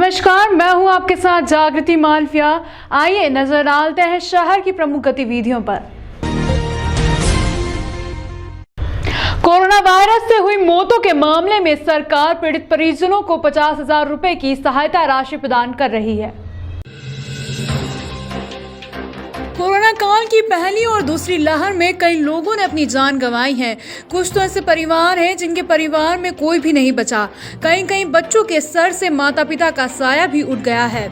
नमस्कार, मैं हूं आपके साथ जागृति मालविया। आइए नजर डालते हैं शहर की प्रमुख गतिविधियों पर। कोरोना वायरस से हुई मौतों के मामले में सरकार पीड़ित परिजनों को 50,000 रुपए की सहायता राशि प्रदान कर रही है। कोरोना काल की पहली और दूसरी लहर में कई लोगों ने अपनी जान गंवाई है। कुछ तो ऐसे परिवार हैं जिनके परिवार में कोई भी नहीं बचा। कई बच्चों के सर से माता पिता का साया भी उठ गया है।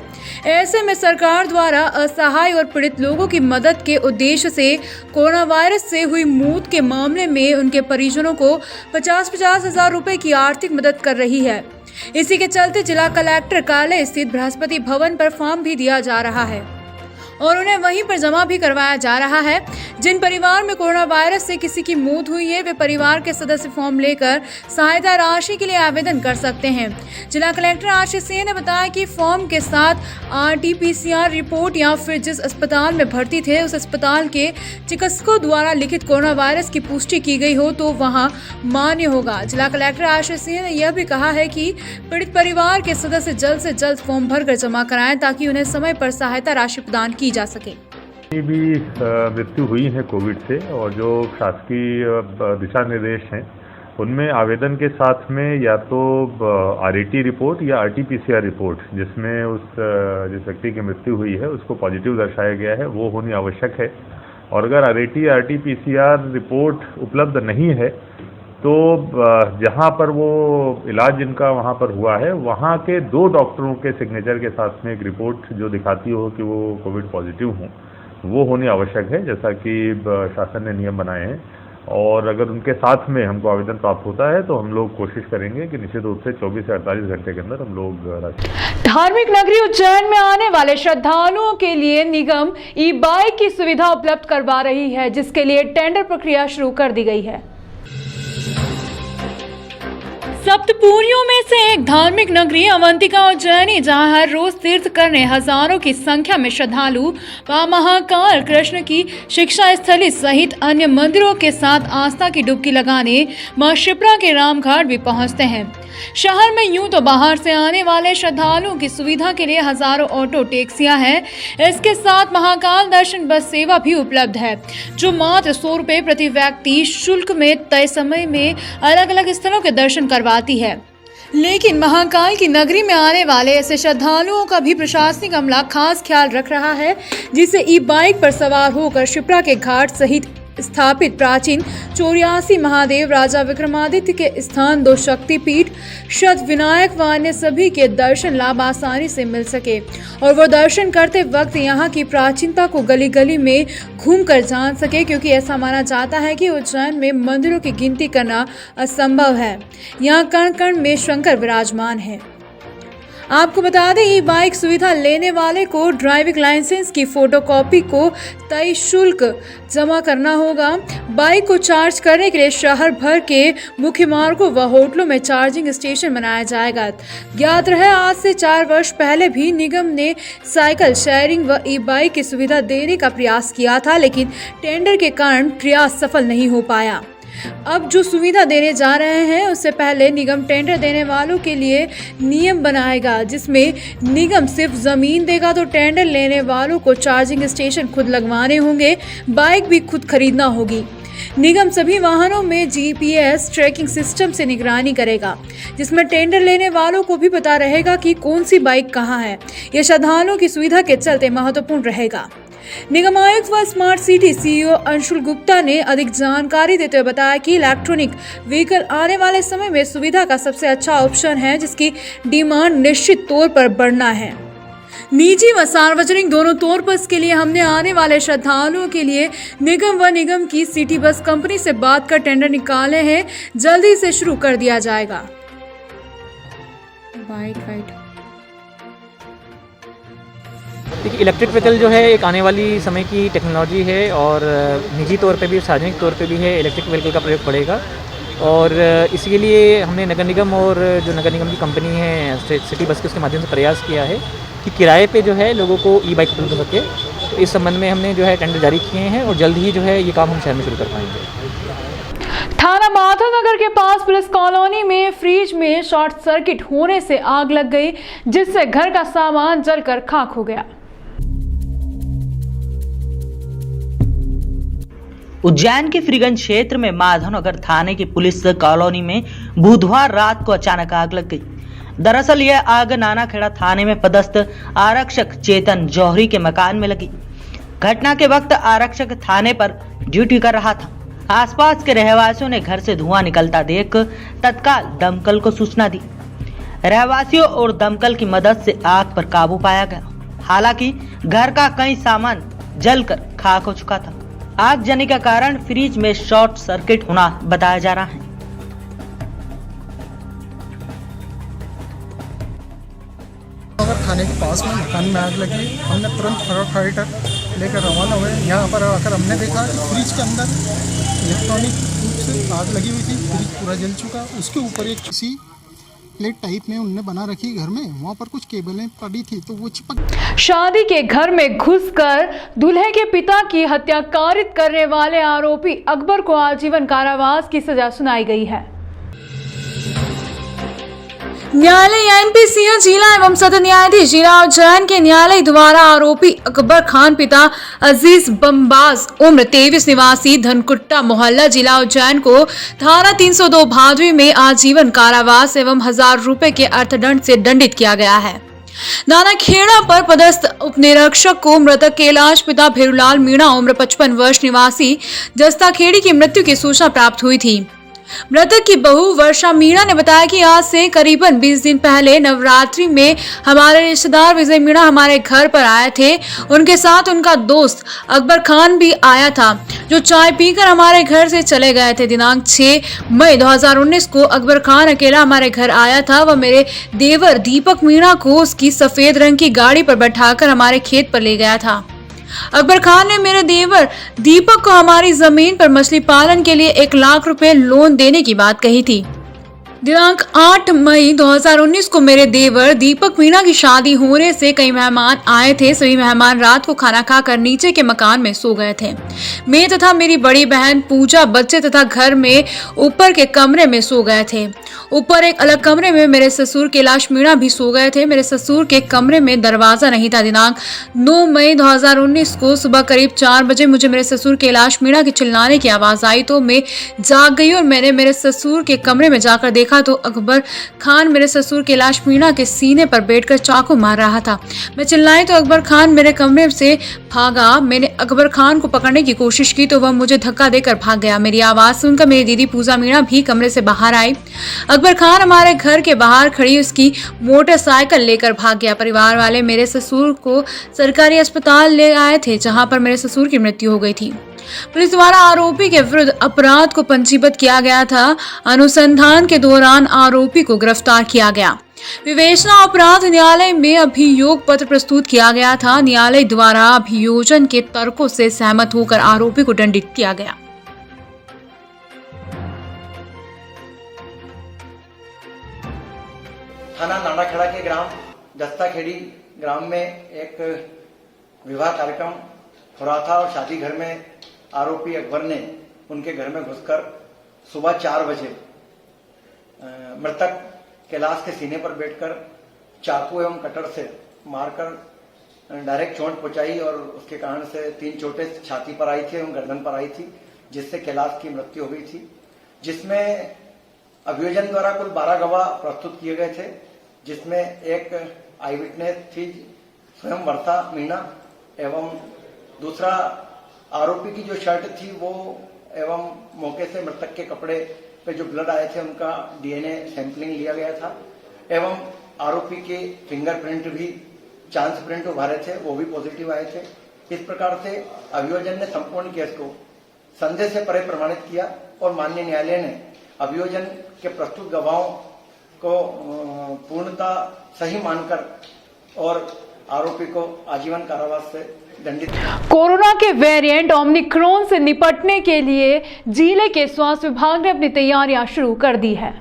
ऐसे में सरकार द्वारा असहाय और पीड़ित लोगों की मदद के उद्देश्य से कोरोना वायरस से हुई मौत के मामले में उनके परिजनों को 50,000 रुपए की आर्थिक मदद कर रही है। इसी के चलते जिला कलेक्टर कार्यालय स्थित बृहस्पति भवन पर फॉर्म भी दिया जा रहा है और उन्हें वहीं पर जमा भी करवाया जा रहा है। जिन परिवार में कोरोना वायरस से किसी की मौत हुई है, वे परिवार के सदस्य फॉर्म लेकर सहायता राशि के लिए आवेदन कर सकते हैं। जिला कलेक्टर आशीष सिंह ने बताया कि फॉर्म के साथ RT-PCR रिपोर्ट या फिर जिस अस्पताल में भर्ती थे उस अस्पताल के चिकित्सकों द्वारा लिखित कोरोना वायरस की पुष्टि की गई हो तो वहाँ मान्य होगा। जिला कलेक्टर आशीष सिंह ने यह भी कहा है कि पीड़ित परिवार के सदस्य जल्द से जल्द फॉर्म भरकर जमा कराएं ताकि उन्हें समय पर सहायता राशि प्रदान की जा सके। भी मृत्यु हुई है कोविड से और जो शासकीय दिशा निर्देश हैं उनमें आवेदन के साथ में या तो RT रिपोर्ट या RT-PCR रिपोर्ट जिसमें जिस व्यक्ति की मृत्यु हुई है उसको पॉजिटिव दर्शाया गया है वो होनी आवश्यक है। और अगर RT-PCR रिपोर्ट उपलब्ध नहीं है तो जहाँ पर वो इलाज जिनका वहाँ पर हुआ है वहाँ के 2 डॉक्टरों के सिग्नेचर के साथ में एक रिपोर्ट जो दिखाती हो कि वो कोविड पॉजिटिव हों वो होनी आवश्यक है, जैसा कि शासन ने नियम बनाए हैं। और अगर उनके साथ में हमको आवेदन प्राप्त होता है तो हम लोग कोशिश करेंगे कि निश्चित रूप से 24 से 48 घंटे के अंदर हम लोग धार्मिक नगरी उज्जैन में आने वाले श्रद्धालुओं के लिए निगम ई-बाइक की सुविधा उपलब्ध करवा रही है, जिसके लिए टेंडर प्रक्रिया शुरू कर दी गई है। सप्तपुरियों में से एक धार्मिक नगरी अवंतिका उज्जैनी, जहां हर रोज तीर्थ करने हजारों की संख्या में श्रद्धालु व महाकाल कृष्ण की शिक्षा स्थली सहित अन्य मंदिरों के साथ आस्था की डुबकी लगाने मां शिप्रा के रामघाट भी पहुंचते हैं। शहर में यूं तो बाहर से आने वाले श्रद्धालुओं की सुविधा के लिए हजारों ऑटो टैक्सियां हैं। इसके साथ महाकाल दर्शन बस सेवा भी उपलब्ध है जो मात्र 100 रुपए प्रति व्यक्ति शुल्क में तय समय में अलग अलग स्थलों के दर्शन करवाती है। लेकिन महाकाल की नगरी में आने वाले ऐसे श्रद्धालुओं का भी प्रशासनिक अमला खास ख्याल रख रहा है, जिसे ई-बाइक पर सवार होकर शिप्रा के घाट सहित स्थापित प्राचीन 84 महादेव, राजा विक्रमादित्य के स्थान, 2 शक्तिपीठ, शत विनायक व अन्य सभी के दर्शन लाभ आसानी से मिल सके और वो दर्शन करते वक्त यहाँ की प्राचीनता को गली गली में घूमकर जान सके, क्योंकि ऐसा माना जाता है कि उज्जैन में मंदिरों की गिनती करना असंभव है। यहाँ कण कण में शंकर विराजमान है। आपको बता दें, ई-बाइक सुविधा लेने वाले को ड्राइविंग लाइसेंस की फोटोकॉपी को तय शुल्क जमा करना होगा। बाइक को चार्ज करने के लिए शहर भर के मुख्य मार्गों व होटलों में चार्जिंग स्टेशन बनाया जाएगा। ज्ञात रहे, आज से 4 वर्ष पहले भी निगम ने साइकिल शेयरिंग व ई-बाइक की सुविधा देने का प्रयास किया था, लेकिन टेंडर के कारण प्रयास सफल नहीं हो पाया। अब जो सुविधा देने जा रहे हैं उससे पहले निगम टेंडर देने वालों के लिए नियम बनाएगा, जिसमें निगम सिर्फ जमीन देगा तो टेंडर लेने वालों को चार्जिंग स्टेशन खुद लगवाने होंगे, बाइक भी खुद खरीदना होगी। निगम सभी वाहनों में GPS ट्रैकिंग सिस्टम से निगरानी करेगा, जिसमें टेंडर लेने वालों को भी पता रहेगा कि कौन सी बाइक कहाँ है। यह श्रद्धालुओं की सुविधा के चलते महत्वपूर्ण रहेगा। निगम आयुक्त व smart city CEO Anshul Gupta ने अधिक जानकारी देते हुए बताया कि इलेक्ट्रॉनिक व्हीकल आने वाले समय में सुविधा का सबसे अच्छा ऑप्शन है, जिसकी डिमांड निश्चित तौर पर बढ़ना है। निजी व सार्वजनिक दोनों तौर पर इसके लिए हमने आने वाले श्रद्धालुओं के लिए निगम की सिटी बस कंपनी से बात कर टेंडर निकाले हैं, जल्दी से शुरू कर दिया जाएगा। देखिए, इलेक्ट्रिक व्हीकल जो है एक आने वाली समय की टेक्नोलॉजी है और निजी तौर पे भी सार्वजनिक तौर पे भी है इलेक्ट्रिक व्हीकल का प्रयोग बढ़ेगा और इसके लिए हमने नगर निगम और जो नगर निगम की कंपनी है सिटी बस के उसके माध्यम से प्रयास किया है कि किराए पे जो है लोगों को ई-बाइक उपलब्ध हो सके। तो इस संबंध में हमने जो है टेंडर जारी किए हैं और जल्द ही जो है ये काम हम शहर में शुरू कर पाएंगे। थाना माधवनगर के पास पुलिस कॉलोनी में फ्रिज में शॉर्ट सर्किट होने से आग लग गई, जिससे घर का सामान जलकर खाक हो गया। उज्जैन के फ्रीगंज क्षेत्र में माधवनगर थाने की पुलिस कॉलोनी में बुधवार रात को अचानक आग लग गई। दरअसल यह आग नानाखेड़ा थाने में पदस्थ आरक्षक चेतन जौहरी के मकान में लगी। घटना के वक्त आरक्षक थाने पर ड्यूटी कर रहा था। आसपास के रहवासियों ने घर से धुआं निकलता देख तत्काल दमकल को सूचना दी। रहवासियों और दमकल की मदद से आग पर काबू पाया गया। हालांकि घर का कई सामान जलकर खाक हो चुका था। आगजनी का कारण फ्रिज में शॉर्ट सर्किट होना बताया जा रहा है। अगर थाने के पास में मकान में आग लगी, हमने तुरंत फायर फाइटर लेकर रवाना हुए। यहाँ पर आकर हमने देखा फ्रिज के अंदर इलेक्ट्रॉनिक रूप से आग लगी हुई थी। फ्रिज पूरा जल चुका। उसके ऊपर एक किसी प्लेट टाइप में उन्होंने बना रखी घर में, वहाँ पर कुछ केबलें पड़ी थी तो वो चिपक। शादी के घर में घुसकर दूल्हे के पिता की हत्या कारित करने वाले आरोपी अकबर को आजीवन कारावास की सजा सुनाई गई है। न्यायालय एनपी सिंह जिला एवं सदर न्यायाधीश जिला उज्जैन के न्यायालय द्वारा आरोपी अकबर खान पिता अजीज बमबाज उम्र 23 निवासी धनकुट्टा मोहल्ला जिला उज्जैन को धारा 302 भादवी में आजीवन कारावास एवं 1000 रुपए के अर्थदंड से दंडित किया गया है। नानाखेड़ा पर पदस्थ उपनिरीक्षक को मृतक कैलाश पिता भेरूलाल मीणा उम्र 55 वर्ष निवासी जस्ताखेड़ी की मृत्यु की सूचना प्राप्त हुई थी। मृतक की बहू वर्षा मीणा ने बताया कि आज से करीबन 20 दिन पहले नवरात्रि में हमारे रिश्तेदार विजय मीणा हमारे घर पर आए थे। उनके साथ उनका दोस्त अकबर खान भी आया था, जो चाय पीकर हमारे घर से चले गए थे। दिनांक 6 मई 2019 को अकबर खान अकेला हमारे घर आया था। वह मेरे देवर दीपक मीणा को उसकी सफेद रंग की गाड़ी पर बैठाकर हमारे खेत पर ले गया था। अकबर खान ने मेरे देवर दीपक को हमारी जमीन पर मछली पालन के लिए 1 लाख रुपए लोन देने की बात कही थी। दिनांक 8 मई 2019 को मेरे देवर दीपक मीणा की शादी होने से कई मेहमान आए थे। सभी मेहमान रात को खाना खाकर नीचे के मकान में सो गए थे। मैं तथा मेरी बड़ी बहन पूजा बच्चे तथा घर में ऊपर के कमरे में सो गए थे। ऊपर एक अलग कमरे में मेरे ससुर कैलाश मीणा भी सो गए थे। मेरे ससुर के कमरे में दरवाजा नहीं था। दिनांक 9 मई 2019 को सुबह करीब 4 बजे मुझे मेरे ससुर कैलाश मीणा की चिल्लाने की आवाज आई तो मैं जाग गई और मैंने मेरे ससुर के कमरे में जाकर देखा तो अकबर खान मेरे ससुर कैलाश मीणा के सीने पर बैठकर चाकू मार रहा था। मैं चिल्लाई तो अकबर खान मेरे कमरे से भागा। मैंने अकबर खान को पकड़ने की कोशिश की तो वह मुझे धक्का देकर भाग गया। मेरी आवाज सुनकर मेरी दीदी पूजा मीणा भी कमरे से बाहर आई। अकबर खान हमारे घर के बाहर खड़ी उसकी मोटरसाइकिल लेकर भाग गया। परिवार वाले मेरे ससुर को सरकारी अस्पताल ले आए थे, जहां पर मेरे ससुर की मृत्यु हो गई थी। पुलिस द्वारा आरोपी के विरुद्ध अपराध को पंजीबद्ध किया गया था। अनुसंधान के दौरान आरोपी को गिरफ्तार किया गया। विवेचना अपराध न्यायालय में अभियोग पत्र प्रस्तुत किया गया था। न्यायालय द्वारा अभियोजन के तर्कों से सहमत होकर आरोपी को दंडित किया गया। थाना नानाखेड़ा के ग्राम दस्ताखेड़ी ग्राम में एक विवाह कार्यक्रम हो रहा था और शादी घर में आरोपी अकबर ने उनके घर में घुसकर सुबह 4 बजे मृतक कैलाश के सीने पर बैठकर चाकू एवं कटर से मारकर डायरेक्ट चोट पहुंचाई और उसके कारण से 3 चोटें छाती पर आई थी एवं गर्दन पर आई थी, जिससे कैलाश की मृत्यु हो गई थी। जिसमें अभियोजन द्वारा कुल 12 गवाह प्रस्तुत किए गए थे, जिसमें एक आई विटनेस थी स्वयं वर्षा मीणा एवं दूसरा आरोपी की जो शर्ट थी वो एवं मौके से मृतक के कपड़े पे जो ब्लड आए थे उनका डीएनए सैंपलिंग लिया गया था एवं आरोपी के फिंगरप्रिंट भी चांस प्रिंट उभारे थे, वो भी पॉजिटिव आए थे। इस प्रकार से अभियोजन ने संपूर्ण केस को संदेह से परे प्रमाणित किया और माननीय न्यायालय ने अभियोजन के प्रस्तुत गवाहों को पूर्णतः सही मानकर और आरोपी को आजीवन कारावास से दंडित। कोरोना के वेरिएंट ओमिक्रॉन से निपटने के लिए जिले के स्वास्थ्य विभाग ने अपनी तैयारियां शुरू कर दी है।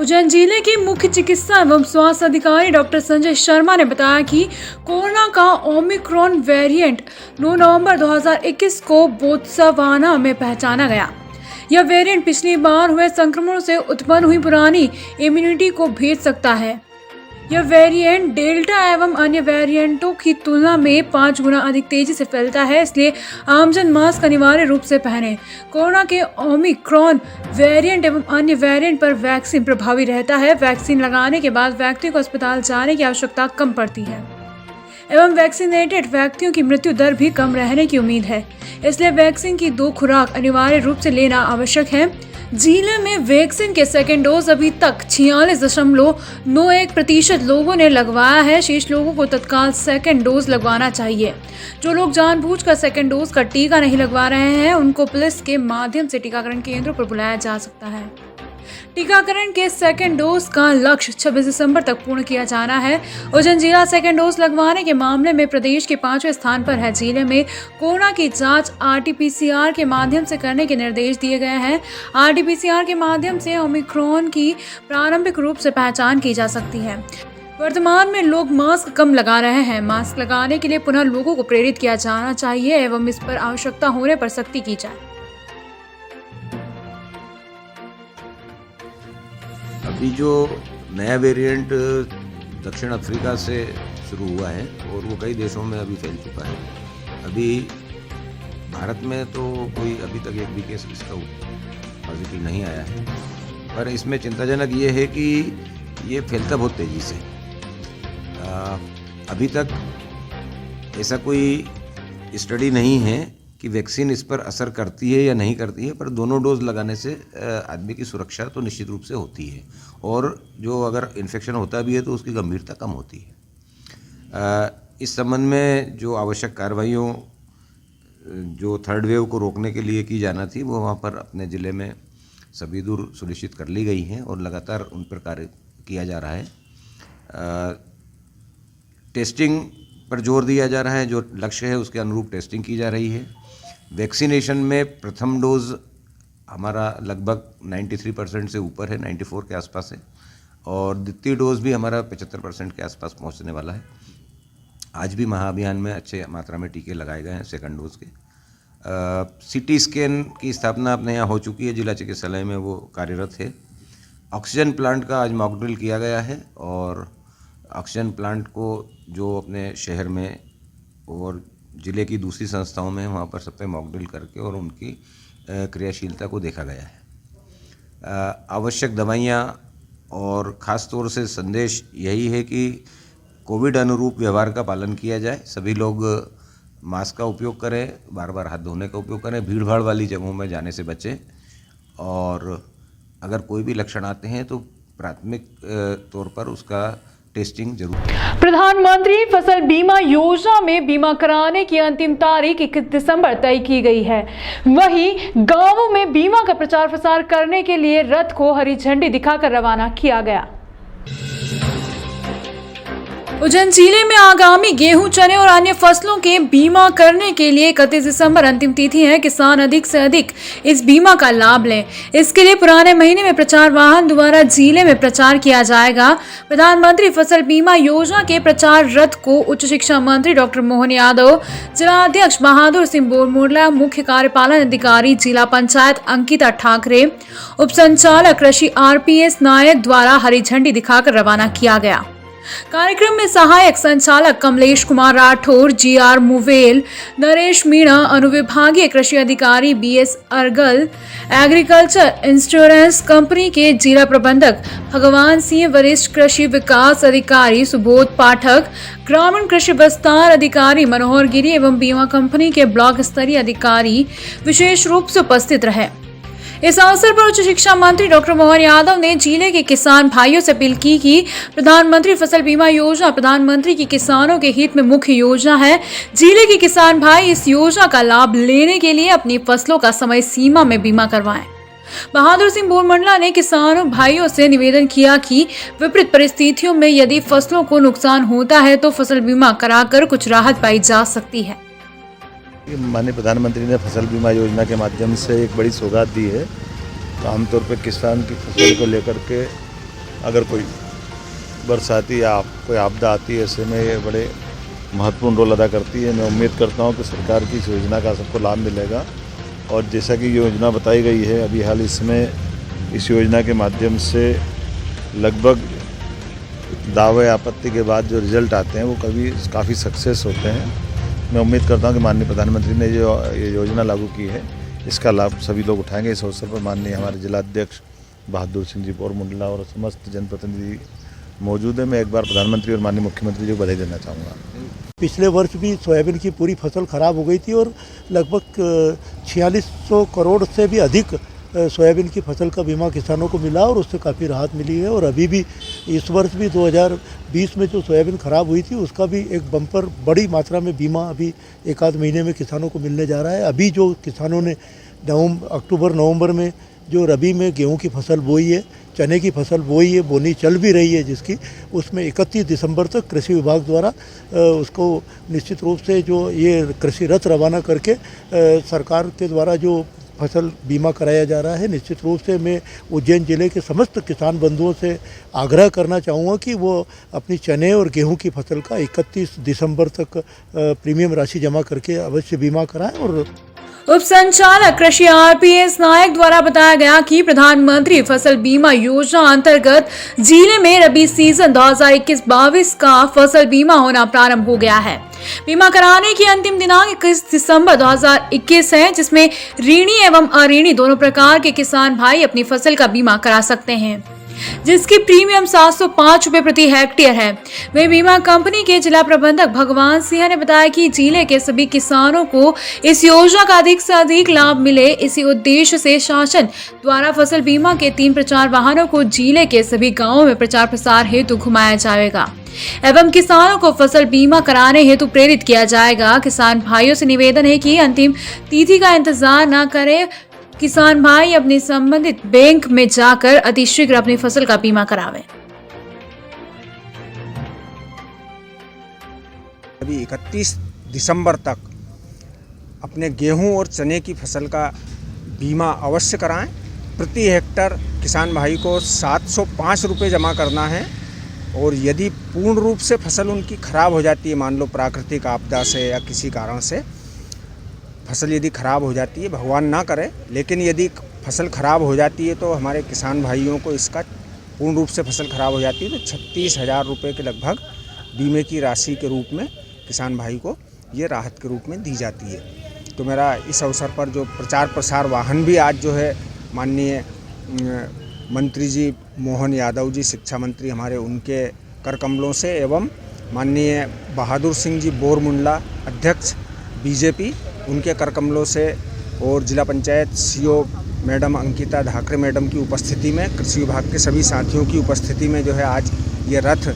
उज्जैन जिले के मुख्य चिकित्सा एवं स्वास्थ्य अधिकारी डॉक्टर संजय शर्मा ने बताया कि कोरोना का ओमिक्रॉन वेरिएंट 9 नवंबर 2021 को बोत्सवाना में पहचाना गया। यह वेरिएंट पिछली बार हुए संक्रमण से उत्पन्न हुई पुरानी इम्यूनिटी को भेज सकता है। यह वेरिएंट डेल्टा एवं अन्य वेरिएंटों की तुलना में 5 गुना अधिक तेजी से फैलता है, इसलिए आमजन मास्क अनिवार्य रूप से पहने। कोरोना के ओमिक्रॉन वेरिएंट एवं अन्य वेरिएंट पर वैक्सीन प्रभावी रहता है। वैक्सीन लगाने के बाद व्यक्ति को अस्पताल जाने की आवश्यकता कम पड़ती है एवं वैक्सीनेटेड व्यक्तियों की मृत्यु दर भी कम रहने की उम्मीद है, इसलिए वैक्सीन की 2 खुराक अनिवार्य रूप से लेना आवश्यक है। जिले में वैक्सीन के सेकेंड डोज अभी तक 46.91% लोगों ने लगवाया है। शेष लोगों को तत्काल सेकेंड डोज लगवाना चाहिए। जो लोग जानबूझकर सेकेंड डोज का टीका नहीं लगवा रहे हैं, उनको पुलिस के माध्यम से टीकाकरण केंद्रों पर बुलाया जा सकता है। टीकाकरण के सेकेंड डोज का लक्ष्य 26 दिसंबर तक पूर्ण किया जाना है। उज्जैन जिला सेकेंड डोज लगवाने के मामले में प्रदेश के 5वें स्थान पर है। जिले में कोरोना की जांच RT-PCR के माध्यम से करने के निर्देश दिए गए हैं। RT-PCR के माध्यम से ओमिक्रॉन की प्रारंभिक रूप से पहचान की जा सकती है। वर्तमान में लोग मास्क कम लगा रहे हैं। मास्क लगाने के लिए पुनः लोगों को प्रेरित किया जाना चाहिए एवं इस पर आवश्यकता होने पर सख्ती की जाए। अभी जो नया वेरिएंट दक्षिण अफ्रीका से शुरू हुआ है और वो कई देशों में अभी फैल चुका है। अभी भारत में तो कोई अभी तक एक भी केस इसका पॉजिटिव नहीं आया है, पर इसमें चिंताजनक ये है कि ये फैलता बहुत तेज़ी से। अभी तक ऐसा कोई स्टडी नहीं है कि वैक्सीन इस पर असर करती है या नहीं करती है, पर दोनों डोज लगाने से आदमी की सुरक्षा तो निश्चित रूप से होती है और जो अगर इन्फेक्शन होता भी है तो उसकी गंभीरता कम होती है। इस संबंध में जो आवश्यक कार्रवाइयों जो थर्ड वेव को रोकने के लिए की जाना थी, वो वहाँ पर अपने ज़िले में सभी दूर सुनिश्चित कर ली गई हैं और लगातार उन पर कार्य किया जा रहा है। टेस्टिंग पर जोर दिया जा रहा है, जो लक्ष्य है उसके अनुरूप टेस्टिंग की जा रही है। वैक्सीनेशन में प्रथम डोज हमारा लगभग 93% से ऊपर है, 94 के आसपास है, और द्वितीय डोज भी हमारा 75% के आसपास पहुंचने वाला है। आज भी महाअभियान में अच्छे मात्रा में टीके लगाए गए हैं सेकंड डोज के। CT स्कैन की स्थापना अपने यहाँ हो चुकी है, जिला चिकित्सालय में वो कार्यरत है। ऑक्सीजन प्लांट का आज मॉक ड्रिल किया गया है और ऑक्सीजन प्लांट को जो अपने शहर में और ज़िले की दूसरी संस्थाओं में वहाँ पर सब पे मॉक ड्रिल करके और उनकी क्रियाशीलता को देखा गया है। आवश्यक दवाइयाँ और ख़ास तौर से संदेश यही है कि कोविड अनुरूप व्यवहार का पालन किया जाए। सभी लोग मास्क का उपयोग करें, बार बार हाथ धोने का उपयोग करें, भीड़ भाड़ वाली जगहों में जाने से बचें, और अगर कोई भी लक्षण आते हैं तो प्राथमिक तौर पर उसका टेस्टिंग जरूर। प्रधानमंत्री फसल बीमा योजना में बीमा कराने की अंतिम तारीख 21 दिसंबर तय की गई है। वहीं गांवों में बीमा का प्रचार प्रसार करने के लिए रथ को हरी झंडी दिखाकर रवाना किया गया। उज्जैन जिले में आगामी गेहूं, चने और अन्य फसलों के बीमा करने के लिए 31 दिसंबर अंतिम तिथि है। किसान अधिक से अधिक इस बीमा का लाभ लें। इसके लिए पुराने महीने में प्रचार वाहन द्वारा जिले में प्रचार किया जाएगा। प्रधानमंत्री फसल बीमा योजना के प्रचार रथ को उच्च शिक्षा मंत्री डॉक्टर मोहन यादव, जिला अध्यक्ष बहादुर सिंह बोरमुरला, मुख्य कार्यपालन अधिकारी जिला पंचायत अंकिता ठाकरे, उप संचालक कृषि RPS नायक द्वारा हरी झंडी दिखाकर रवाना किया गया। कार्यक्रम में सहायक संचालक कमलेश कुमार राठौर, GR मुवेल, नरेश मीणा, अनुविभागीय कृषि अधिकारी BS अर्गल, एग्रीकल्चर इंश्योरेंस कंपनी के जिला प्रबंधक भगवान सिंह, वरिष्ठ कृषि विकास अधिकारी सुबोध पाठक, ग्रामीण कृषि विस्तार अधिकारी मनोहर गिरी एवं बीमा कंपनी के ब्लॉक स्तरीय अधिकारी विशेष रूप से उपस्थित रहे। इस अवसर पर उच्च शिक्षा मंत्री डॉक्टर मोहन यादव ने जिले के किसान भाइयों से अपील की कि प्रधानमंत्री फसल बीमा योजना प्रधानमंत्री की किसानों के हित में मुख्य योजना है। जिले के किसान भाई इस योजना का लाभ लेने के लिए अपनी फसलों का समय सीमा में बीमा करवाएं। बहादुर सिंह बोरमुरला ने किसानों भाइयों से निवेदन किया कि विपरीत परिस्थितियों में यदि फसलों को नुकसान होता है तो फसल बीमा कराकर कुछ राहत पाई जा सकती है। माननीय प्रधानमंत्री ने फसल बीमा योजना के माध्यम से एक बड़ी सौगात दी है। तो आमतौर पर किसान की फसल को लेकर के अगर कोई बरसाती या कोई आपदा आती है, ऐसे में ये बड़े महत्वपूर्ण रोल अदा करती है। मैं उम्मीद करता हूँ कि सरकार की इस योजना का सबको लाभ मिलेगा। और जैसा कि योजना बताई गई है, अभी हाल इसमें इस योजना के माध्यम से लगभग दावे आपत्ति के बाद जो रिजल्ट आते हैं वो काफ़ी सक्सेस होते हैं। मैं उम्मीद करता हूं कि माननीय प्रधानमंत्री ने जो ये योजना लागू की है, इसका लाभ सभी लोग उठाएंगे। इस अवसर पर माननीय हमारे जिलाध्यक्ष बहादुर सिंह जी बोरमुंडला और समस्त जनप्रतिनिधि मौजूद है। मैं एक बार प्रधानमंत्री और माननीय मुख्यमंत्री जी को बधाई देना चाहूँगा। पिछले वर्ष भी सोयाबीन की पूरी फसल खराब हो गई थी और लगभग 4600 करोड़ से भी अधिक सोयाबीन की फसल का बीमा किसानों को मिला और उससे काफ़ी राहत मिली है। और अभी भी इस वर्ष भी 2020 में जो सोयाबीन खराब हुई थी उसका भी एक बम्पर बड़ी मात्रा में बीमा अभी एक आध महीने में किसानों को मिलने जा रहा है। अभी जो किसानों ने अक्टूबर नवंबर में जो रबी में गेहूं की फसल बोई है, चने की फसल बोई है, बोनी चल भी रही है जिसकी, उसमें 31 दिसंबर तक कृषि विभाग द्वारा उसको निश्चित रूप से जो ये कृषि रथ रवाना करके सरकार के द्वारा जो फसल बीमा कराया जा रहा है। निश्चित रूप से मैं उज्जैन जिले के समस्त किसान बंधुओं से आग्रह करना चाहूँगा कि वो अपनी चने और गेहूं की फसल का 31 दिसंबर तक प्रीमियम राशि जमा करके अवश्य बीमा कराएं। और उप संचालक कृषि आरपीएस नायक द्वारा बताया गया कि प्रधानमंत्री फसल बीमा योजना अंतर्गत जिले में रबी सीजन 2021-22 का फसल बीमा होना प्रारंभ हो गया है। बीमा कराने की अंतिम दिनांक 21 दिसंबर 2021 है, जिसमें ऋणी एवं अऋणी दोनों प्रकार के किसान भाई अपनी फसल का बीमा करा सकते हैं, जिसकी प्रीमियम 705 रुपए प्रति हेक्टेयर है। वही बीमा कंपनी के जिला प्रबंधक भगवान सिंह ने बताया कि जिले के सभी किसानों को इस योजना का अधिक से अधिक लाभ मिले, इसी उद्देश्य से शासन द्वारा फसल बीमा के 3 प्रचार वाहनों को जिले के सभी गांवों में प्रचार प्रसार हेतु घुमाया जाएगा एवं किसानों को फसल बीमा कराने हेतु प्रेरित किया जाएगा। किसान भाइयों से निवेदन है कि अंतिम तिथि का इंतजार न करें, किसान भाई अपने संबंधित बैंक में जाकर अतिशीघ्र अपनी फसल का बीमा करावें। अभी 31 दिसंबर तक अपने गेहूं और चने की फसल का बीमा अवश्य कराएं। प्रति हेक्टर किसान भाई को 705 रुपये जमा करना है। और यदि पूर्ण रूप से फसल उनकी खराब हो जाती है, मान लो प्राकृतिक आपदा से या किसी कारण से फसल यदि खराब हो जाती है, भगवान ना करे, लेकिन यदि फसल खराब हो जाती है तो हमारे किसान भाइयों को इसका पूर्ण रूप से फसल खराब हो जाती है तो 36,000 रुपये के लगभग बीमे की राशि के रूप में किसान भाई को ये राहत के रूप में दी जाती है। तो मेरा इस अवसर पर जो प्रचार प्रसार वाहन भी आज जो है माननीय मंत्री जी मोहन यादव जी शिक्षा मंत्री हमारे, उनके कर कमलों से एवं माननीय बहादुर सिंह जी बोरमुंडला अध्यक्ष बीजेपी, उनके कर कमलों से और जिला panchayat CO madam Ankita Dhakre madam की उपस्थिति में, कृषि विभाग के सभी साथियों की उपस्थिति में जो है आज ये रथ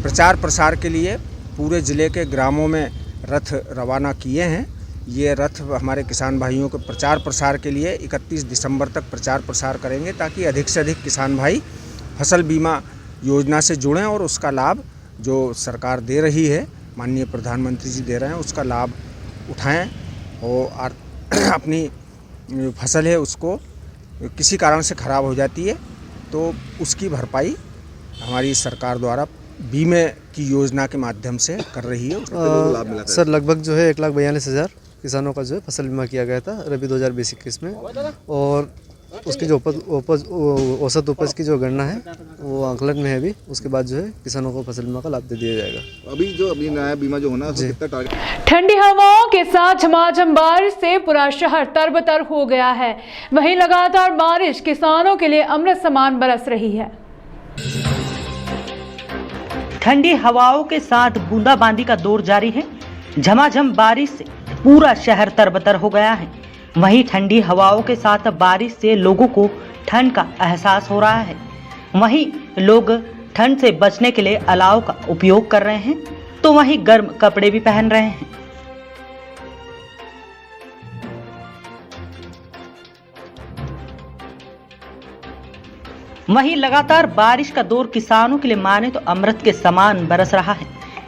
प्रचार प्रसार के लिए पूरे ज़िले के ग्रामों में रथ रवाना किए हैं। ये रथ हमारे किसान भाइयों के प्रचार प्रसार के लिए 31 दिसंबर तक प्रचार प्रसार करेंगे ताकि अधिक से अधिक किसान भाई फसल बीमा योजना से जुड़ें और उसका लाभ जो सरकार दे रही है, माननीय प्रधानमंत्री जी दे रहे हैं, उसका लाभ उठाएं और अपनी फसल है उसको किसी कारण से ख़राब हो जाती है तो उसकी भरपाई हमारी सरकार द्वारा बीमे की योजना के माध्यम से कर रही है। सर लगभग जो है 1,42,000 किसानों का जो है फसल बीमा किया गया था रबी 2020-21 में, और उसकी जो औसत उपज की जो गणना है वो आंकलन में है अभी। उसके बाद जो है किसानों को फसल बीमा का लाभ दे दिया जाएगा। अभी नया बीमा जो होना है कितना टारगेट? ठंडी हवाओं के साथ झमाझम बारिश से पूरा शहर तरबतर हो गया है। वहीं लगातार बारिश किसानों के लिए अमृत समान बरस रही है। ठंडी हवाओं के साथ बूंदाबांदी का दौर जारी है। झमाझम बारिश से पूरा शहर तरबतर हो गया है। वहीं ठंडी हवाओं के साथ बारिश से लोगों को ठंड का एहसास हो रहा है। वहीं लोग ठंड से बचने के लिए अलाव का उपयोग कर रहे हैं तो वहीं गर्म कपड़े भी पहन रहे हैं। वहीं लगातार बारिश का दौर किसानों के लिए माने तो अमृत के समान बरस रहा है।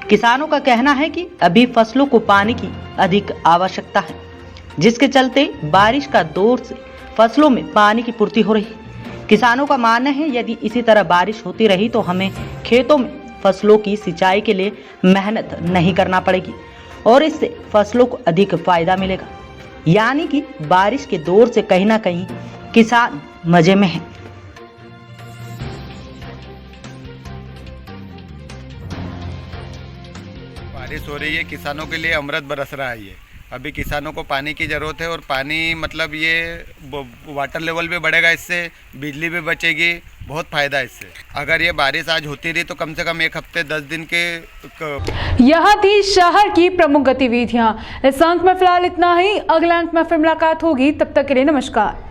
किसानों का कहना है कि अभी फसलों को पानी की अधिक आवश्यकता है, जिसके चलते बारिश का दौर से फसलों में पानी की पूर्ति हो रही है। किसानों का मानना है यदि इसी तरह बारिश होती रही तो हमें खेतों में फसलों की सिंचाई के लिए मेहनत नहीं करना पड़ेगी और इससे फसलों को अधिक फायदा मिलेगा। यानी कि बारिश के दौर से कहीं ना कहीं किसान मजे में है। बारिश हो रही है, किसानों के लिए अमृत बरस रहा है। ये अभी किसानों को पानी की ज़रूरत है और पानी मतलब ये वाटर लेवल भी बढ़ेगा, इससे बिजली भी बचेगी, बहुत फ़ायदा है इससे। अगर ये बारिश आज होती रही तो कम से कम 1 हफ्ते 10 दिन के यह थी शहर की प्रमुख गतिविधियां। इस अंक में फिलहाल इतना ही। अगले अंक में फिर मुलाकात होगी, तब तक के लिए नमस्कार।